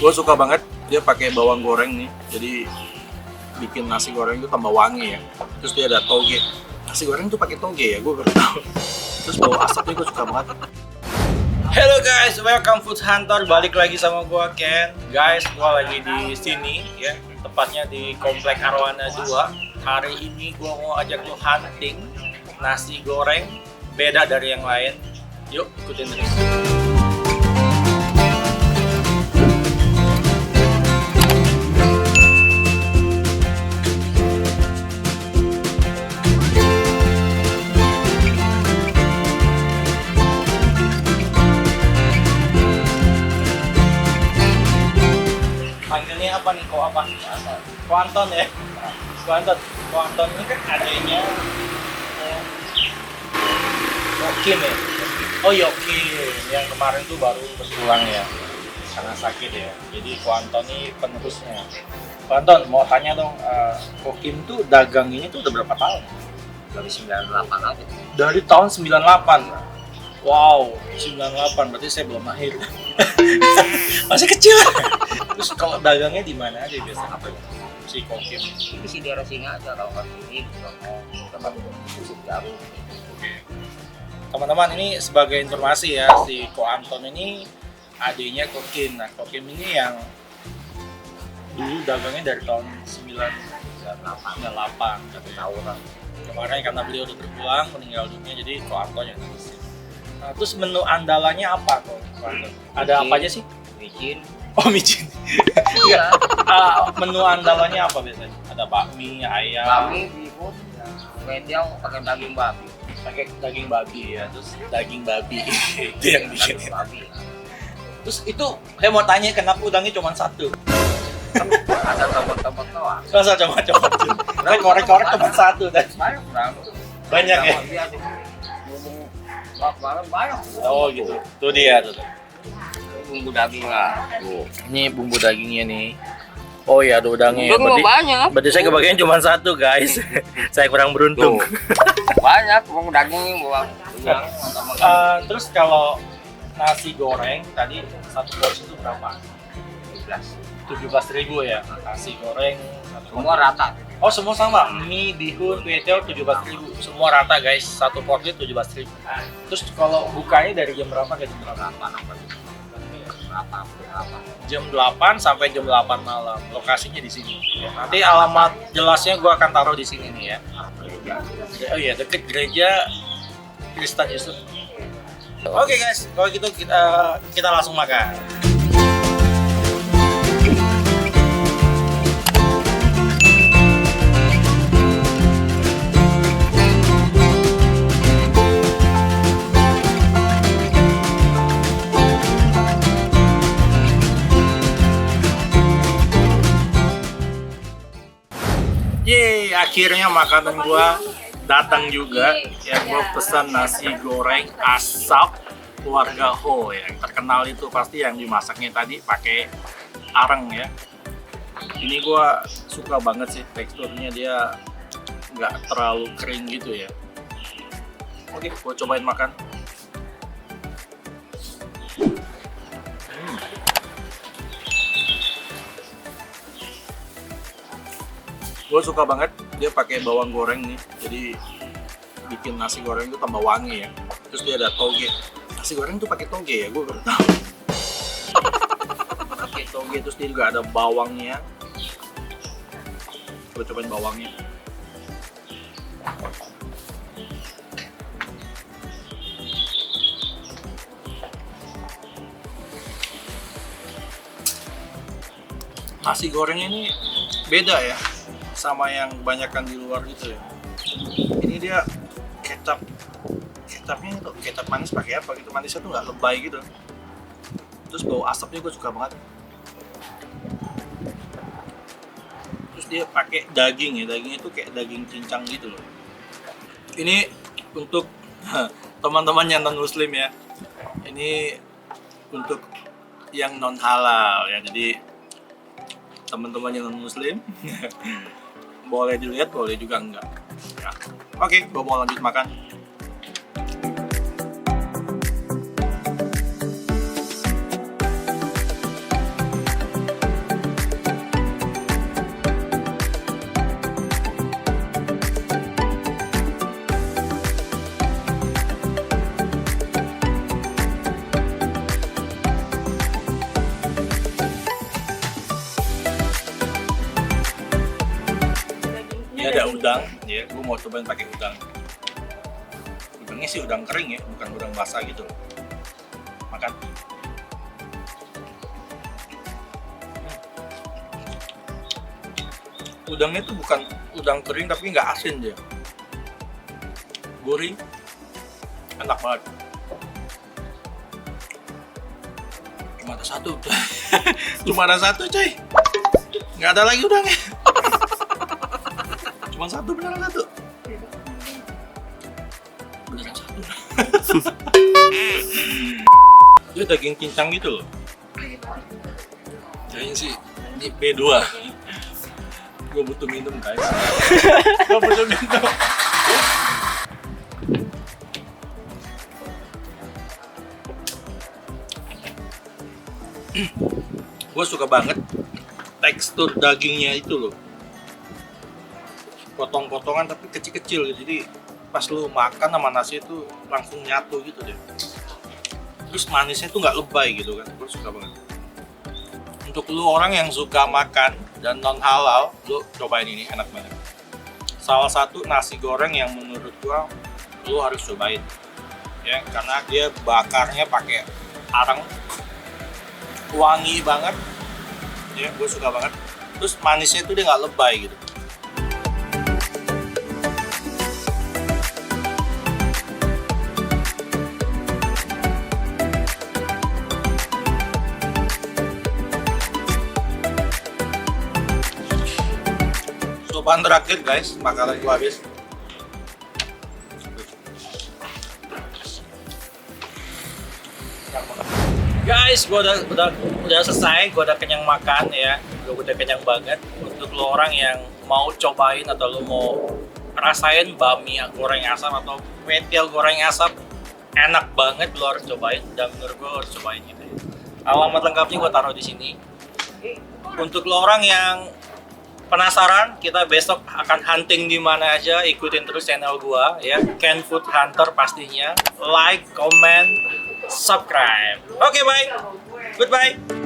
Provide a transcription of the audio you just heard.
Gue suka banget dia pakai bawang goreng nih, jadi bikin nasi goreng itu tambah wangi ya. Terus dia ada toge, nasi goreng tuh pakai toge ya, gue baru tahu. Terus bau asapnya gue suka banget. Hello guys, welcome Food Hunter, balik lagi sama gue Ken. Guys, gue lagi di sini ya, tepatnya di Komplek Arwana 2. Hari ini gue mau ajak lo hunting nasi goreng beda dari yang lain. Yuk ikutin terus. Panggilnya apa nih? Kok apa? Kuanton ya? Kuanton ini kan adanya Yokim ya? Oh Yokim, yang kemarin tuh baru berpulang ya karena sakit ya. Jadi Kuanton ini penerusnya. Kuanton, mau tanya dong, Yokim tuh dagang ini tuh udah berapa tahun? Dari 98 aja. Dari tahun 98. Wow, 98 berarti saya belum lahir. Masih kecil. Terus kalau dagangnya di mana aja biasa? Apa ya? Si Kokim. Itu sih daerah sini aja kalau nggak sini mau tempat busuk jauh. Oke. Teman-teman, ini sebagai informasi ya, si Ko Anton ini adiknya Kokim. Nah, Kokim ini yang dulu dagangnya dari tahun 98, 1 tahun. Kemarin karena beliau udah berpulang, meninggal dunia, jadi Ko Anton yang nerusin. Nah, terus menu andalannya apa kok? Ada apa aja sih? Micin. Oh, micin. Iya. Menu andalannya apa biasanya? Ada bakmi, ayam. Kami bihun, rendang pakai daging babi. Pakai daging babi ya, terus daging babi itu yang bikin. Daging babi. Terus itu saya mau tanya kenapa udangnya cuma satu? Ada tomat-tomat doang. Masa coba-coba? Kan korek-korek cuma satu dan banyak ya. Banyak. Oh gitu. Tuh dia tuh. Bumbu daging lah. Tuh. Ini bumbu dagingnya nih. Oh iya, ada udangnya. Udang banyak. Berarti saya kebagian cuma satu, guys. Saya kurang beruntung. Banyak bumbu daging bawang. Terus kalau nasi goreng tadi satu porsi itu berapa? 17.000 ya. Nasi goreng Semua rata. Oh, semua sama. Mie, bihun, kuetel 17.000. Semua rata, guys. Satu porsi 17.000. Terus kalau bukanya dari jam berapa ke jam berapa? Jam 8 sampai jam 8 malam. Lokasinya di sini. Nanti alamat jelasnya gue akan taruh di sini nih ya. Oh iya, deket gereja Kristen Yusuf. Oke guys, kalau gitu kita langsung makan. Yeay, akhirnya makanan gua datang juga. Ya, gua pesan nasi goreng asap keluarga Ho ya. Yang terkenal itu pasti yang dimasaknya tadi pakai areng ya. Ini gua suka banget sih teksturnya, dia nggak terlalu kering gitu ya. Oke, gua cobain makan. Gue suka banget dia pakai bawang goreng nih, jadi bikin nasi goreng itu tambah wangi ya. Terus dia ada toge, nasi goreng tuh pakai toge ya, gue baru tahu. Pakai toge, terus dia juga ada bawangnya. Gue cobain bawangnya. Nasi goreng ini beda ya sama yang kebanyakan di luar gitu ya. Ini dia kecapnya itu kecap manis pakai apa gitu, manisnya tuh nggak lebay gitu. Terus bau asapnya gue suka banget. Terus dia pakai daging ya, dagingnya tuh kayak daging cincang gitu loh. Ini untuk teman-teman yang non muslim ya, ini untuk yang non halal ya, jadi teman-teman yang non muslim boleh dilihat, boleh juga enggak ya. Oke, gue mau lanjut makan. mau cobain pakai udang. Udangnya sih udang kering ya, bukan udang basah gitu. Makan. Udangnya tuh bukan udang kering tapi nggak asin dia. Gurih, enak banget. Cuma ada satu. Cuma ada satu coy. Nggak ada lagi udangnya. Cuma satu, beneran satu. Beneran satu. Dia daging cincang gitu loh. Kayaknya sih ini B2. Gue butuh minum guys. Gue butuh minum. Gue suka banget tekstur dagingnya itu loh, potong-potongan tapi kecil-kecil gitu. Jadi pas lu makan sama nasi itu langsung nyatu gitu deh. Terus manisnya tuh nggak lebay gitu kan, gue suka banget. Untuk lu orang yang suka makan dan non halal, lu cobain ini, enak banget. Salah satu nasi goreng yang menurut gua lu harus cobain ya, karena dia bakarnya pakai arang, wangi banget ya, gue suka banget. Terus manisnya tuh dia nggak lebay gitu. Sopan terakhir guys, makanan gua habis. Guys, gua udah selesai, gua udah kenyang makan ya. Gua udah kenyang banget. Untuk lo orang yang mau cobain atau lo mau rasain bami goreng asap atau kuetil goreng asap, enak banget, lo harus cobain. Dan menurut gua harus cobain gitu ya. Alamat lengkapnya gua taruh di sini. Untuk lo orang yang penasaran, kita besok akan hunting di mana aja, ikutin terus channel gua ya, Ken Food Hunter pastinya. Like, comment, subscribe. Oke, bye. Goodbye.